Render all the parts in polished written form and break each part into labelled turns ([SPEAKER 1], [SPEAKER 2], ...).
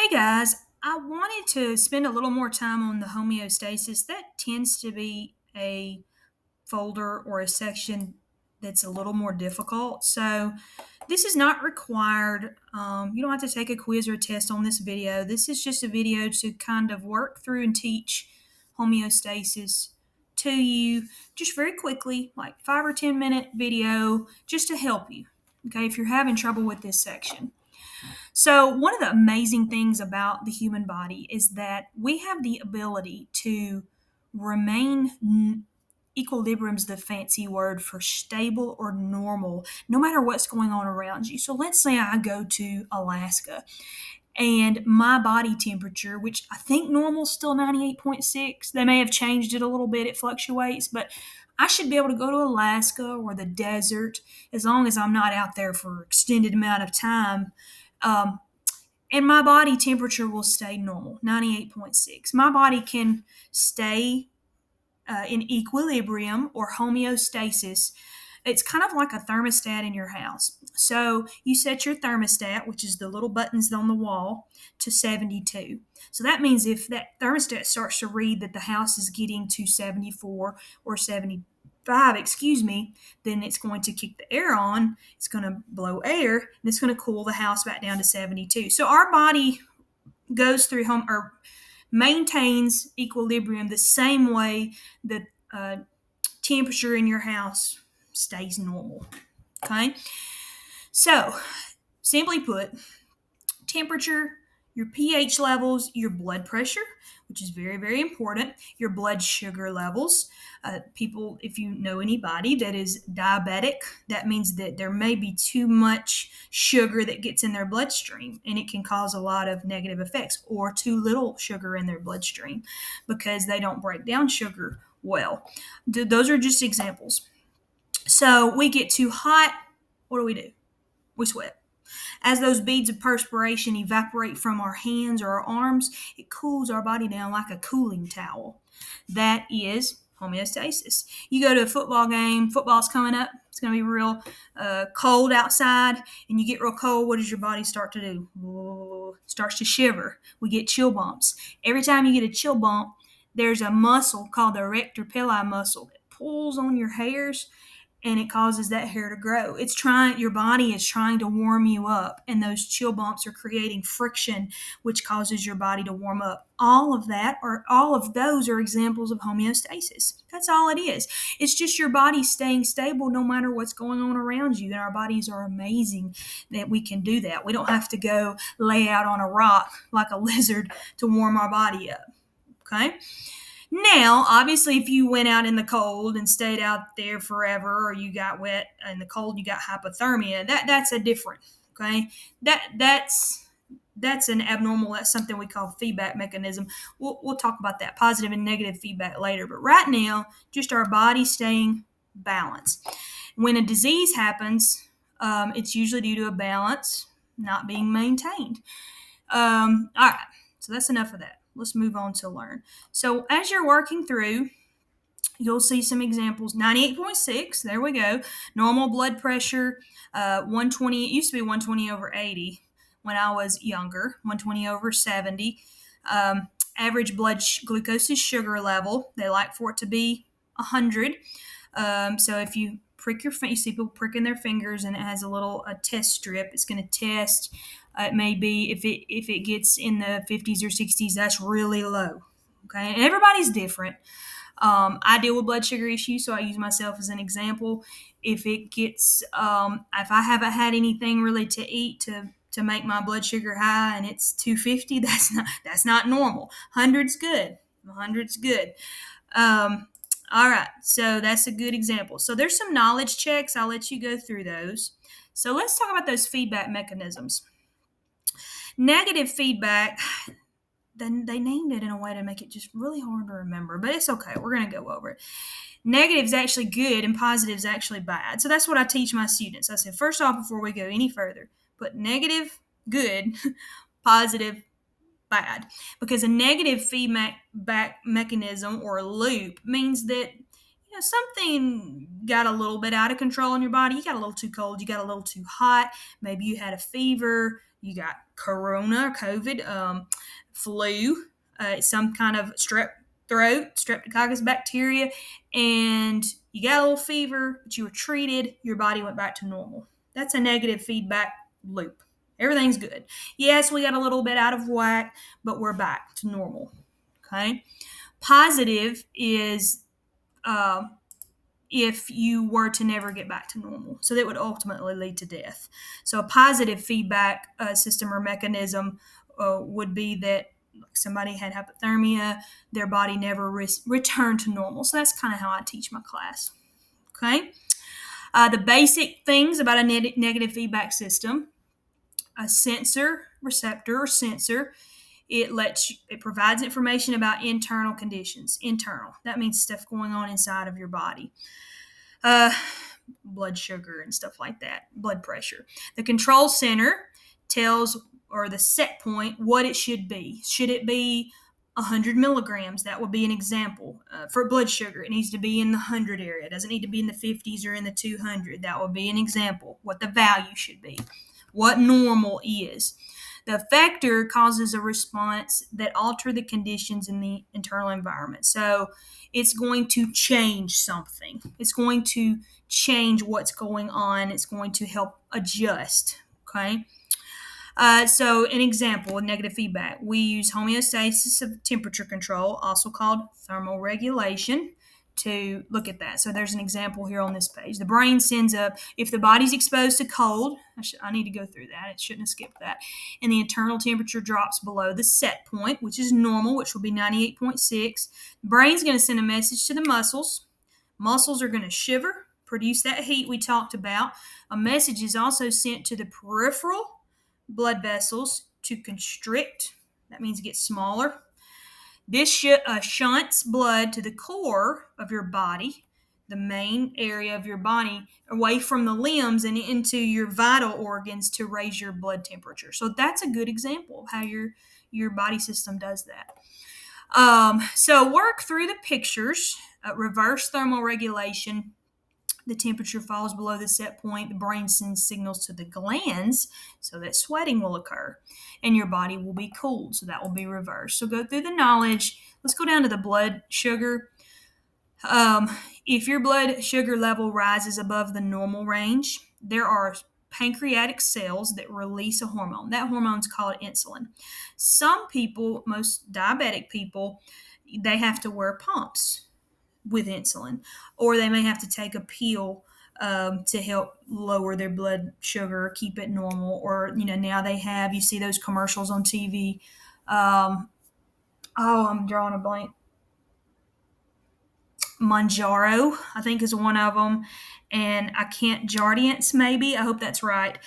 [SPEAKER 1] Hey guys, I wanted to spend a little more time on the homeostasis. That tends to be a folder or a section that's a little more difficult. So, this is not required. You don't have to take a quiz or a test on this video. This is just a video to kind of work through and teach homeostasis to you just very quickly, like 5 or 10 minute video, just to help you. Okay, if you're having trouble with this section. So, one of the amazing things about the human body is that we have the ability to remain equilibrium's the fancy word for stable or normal, no matter what's going on around you. So, let's say I go to Alaska and my body temperature, which I think normal is still 98.6, they may have changed it a little bit, it fluctuates, but I should be able to go to Alaska or the desert as long as I'm not out there for an extended amount of time. Um, and my body temperature will stay normal, 98.6. My body can stay in equilibrium or homeostasis. It's kind of like a thermostat in your house. So you set your thermostat, which is the little buttons on the wall, to 72. So that means if that thermostat starts to read that the house is getting to 74 or 75, then it's going to kick the air on, it's going to blow air, and it's going to cool the house back down to 72. So our body goes through home or maintains equilibrium the same way that temperature in your house stays normal. Okay? So, simply put, temperature, your pH levels, your blood pressure, which is very, very important, your blood sugar levels. People, if you know anybody that is diabetic, that means that there may be too much sugar that gets in their bloodstream, and it can cause a lot of negative effects, or too little sugar in their bloodstream because they don't break down sugar well. Those are just examples. So we get too hot, what do? We sweat. As those beads of perspiration evaporate from our hands or our arms, it cools our body down like a cooling towel. That is homeostasis. You go to a football game, football's coming up, it's going to be real cold outside, and you get real cold, what does your body start to do? Starts to shiver. We get chill bumps. Every time you get a chill bump, there's a muscle called the erector pili muscle that pulls on your hairs and it causes that hair to grow. Your body is trying to warm you up, and those chill bumps are creating friction, which causes your body to warm up. All of those are examples of homeostasis. That's all it is. It's just your body staying stable no matter what's going on around you, and our bodies are amazing that we can do that. We don't have to go lay out on a rock like a lizard to warm our body up. Okay? Now, obviously, if you went out in the cold and stayed out there forever, or you got wet in the cold, you got hypothermia. That's a different. Okay, that's an abnormal. That's something we call feedback mechanism. We'll talk about that positive and negative feedback later. But right now, just our body staying balanced. When a disease happens, it's usually due to a balance not being maintained. All right, so that's enough of that. Let's move on to learn. So as you're working through, you'll see some examples. 98.6, there we go. Normal blood pressure, 120. It used to be 120 over 80 when I was younger, 120 over 70. Average blood glucose is sugar level. They like for it to be 100. So if you you see people pricking their fingers, and it has a test strip. It's going to test. It may be if it gets in the 50s or 60s, that's really low. Okay, and everybody's different. I deal with blood sugar issues, so I use myself as an example. If it gets, if I haven't had anything really to eat to make my blood sugar high, and it's 250, that's not normal. 100's good. 100's good. All right, so that's a good example. So there's some knowledge checks. I'll let you go through those. So let's talk about those feedback mechanisms. Negative feedback, then they named it in a way to make it just really hard to remember, but it's okay. We're going to go over it. Negative is actually good and positive is actually bad. So that's what I teach my students. I said, first off, before we go any further, put negative, good, positive, bad. Because a negative feedback mechanism or loop means that something got a little bit out of control in your body. You got a little too cold, you got a little too hot, maybe you had a fever, you got corona, COVID, flu, some kind of strep throat, streptococcus bacteria, and you got a little fever, but you were treated, your body went back to normal. That's a negative feedback loop. Everything's good. Yes, we got a little bit out of whack, but we're back to normal. Okay. Positive is if you were to never get back to normal. So that would ultimately lead to death. So a positive feedback system or mechanism would be that somebody had hypothermia, their body never returned to normal. So that's kind of how I teach my class. Okay. The basic things about a negative feedback system: a sensor, receptor, or sensor. It provides information about internal conditions. Internal, that means stuff going on inside of your body. Uh, Blood sugar and stuff like that, blood pressure. The control center tells, or the set point, what it should be. Should it be 100 milligrams? That would be an example. For blood sugar, it needs to be in the 100 area. It doesn't need to be in the 50s or in the 200. That would be an example, what the value should be, what normal is. The effector causes a response that alter the conditions in the internal environment. So it's going to change something. It's going to change what's going on. It's going to help adjust. Okay. So an example of negative feedback, we use homeostasis of temperature control, also called thermal regulation, to look at that. So there's an example here on this page. The brain sends up, if the body's exposed to cold, I need to go through that. It shouldn't have skipped that. And the internal temperature drops below the set point, which is normal, which will be 98.6. The brain's going to send a message to the muscles. Muscles are going to shiver, produce that heat we talked about. A message is also sent to the peripheral blood vessels to constrict. That means get smaller. This shunts blood to the core of your body, the main area of your body, away from the limbs and into your vital organs to raise your blood temperature. So that's a good example of how your body system does that. So work through the pictures. Reverse thermal regulation. The temperature falls below the set point. The brain sends signals to the glands so that sweating will occur and your body will be cooled. So that will be reversed. So go through the knowledge. Let's go down to the blood sugar. If your blood sugar level rises above the normal range, there are pancreatic cells that release a hormone. That hormone is called insulin. Some people, most diabetic people, they have to wear pumps with insulin, or they may have to take a pill to help lower their blood sugar, keep it normal. Or now they have, you see those commercials on TV. I'm drawing a blank. Manjaro, I think, is one of them, and I can't Jardiance, maybe. I hope that's right.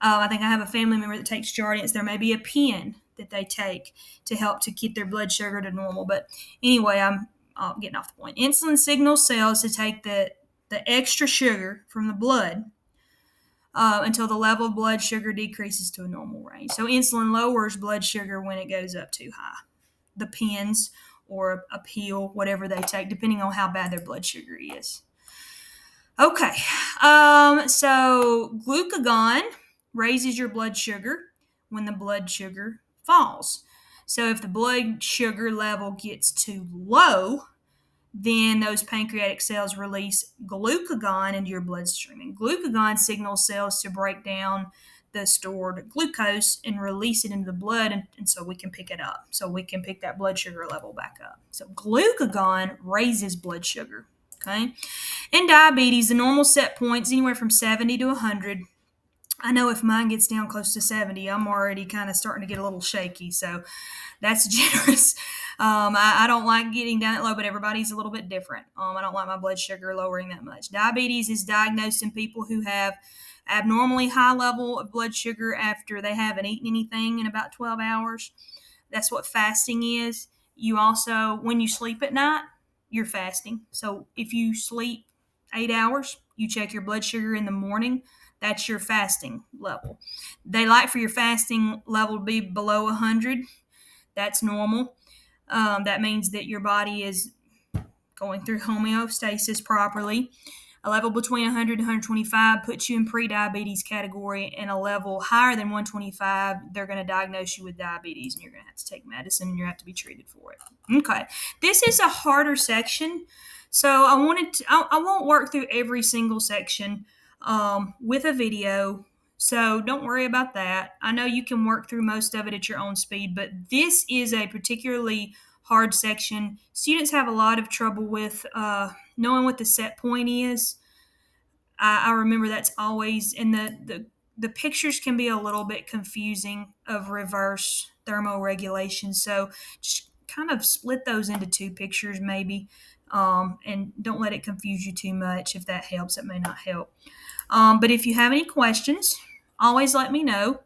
[SPEAKER 1] I think I have a family member that takes Jardiance. There may be a pen that they take to help to keep their blood sugar to normal. But anyway, I'm getting off the point. Insulin signals cells to take the extra sugar from the blood until the level of blood sugar decreases to a normal range. So insulin lowers blood sugar when it goes up too high. The pens or a pill, whatever they take, depending on how bad their blood sugar is. Okay, so glucagon raises your blood sugar when the blood sugar falls. So if the blood sugar level gets too low, then those pancreatic cells release glucagon into your bloodstream. And glucagon signals cells to break down the stored glucose and release it into the blood, and so we can pick it up. So we can pick that blood sugar level back up. So glucagon raises blood sugar. Okay. In diabetes, the normal set points anywhere from 70 to 100. I know if mine gets down close to 70, I'm already kind of starting to get a little shaky. So that's generous. I don't like getting down that low, but everybody's a little bit different. I don't like my blood sugar lowering that much. Diabetes is diagnosed in people who have abnormally high level of blood sugar after they haven't eaten anything in about 12 hours. That's what fasting is. You also, when you sleep at night, you're fasting. So if you sleep 8 hours, you check your blood sugar in the morning, that's your fasting level. They like for your fasting level to be below 100. That's normal. That means that your body is going through homeostasis properly. A level between 100 and 125 puts you in pre-diabetes category, and a level higher than 125, they're going to diagnose you with diabetes, and you're going to have to take medicine, and you're going to have to be treated for it. Okay, this is a harder section, so I won't work through every single section with a video. So don't worry about that. I know you can work through most of it at your own speed, but this is a particularly hard section. Students have a lot of trouble with knowing what the set point is. I remember that's always in the pictures can be a little bit confusing of reverse thermoregulation. So just kind of split those into two pictures maybe, and don't let it confuse you too much. If that helps, it may not help. But if you have any questions, always let me know.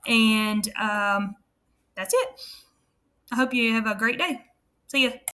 [SPEAKER 1] And that's it. I hope you have a great day. See ya.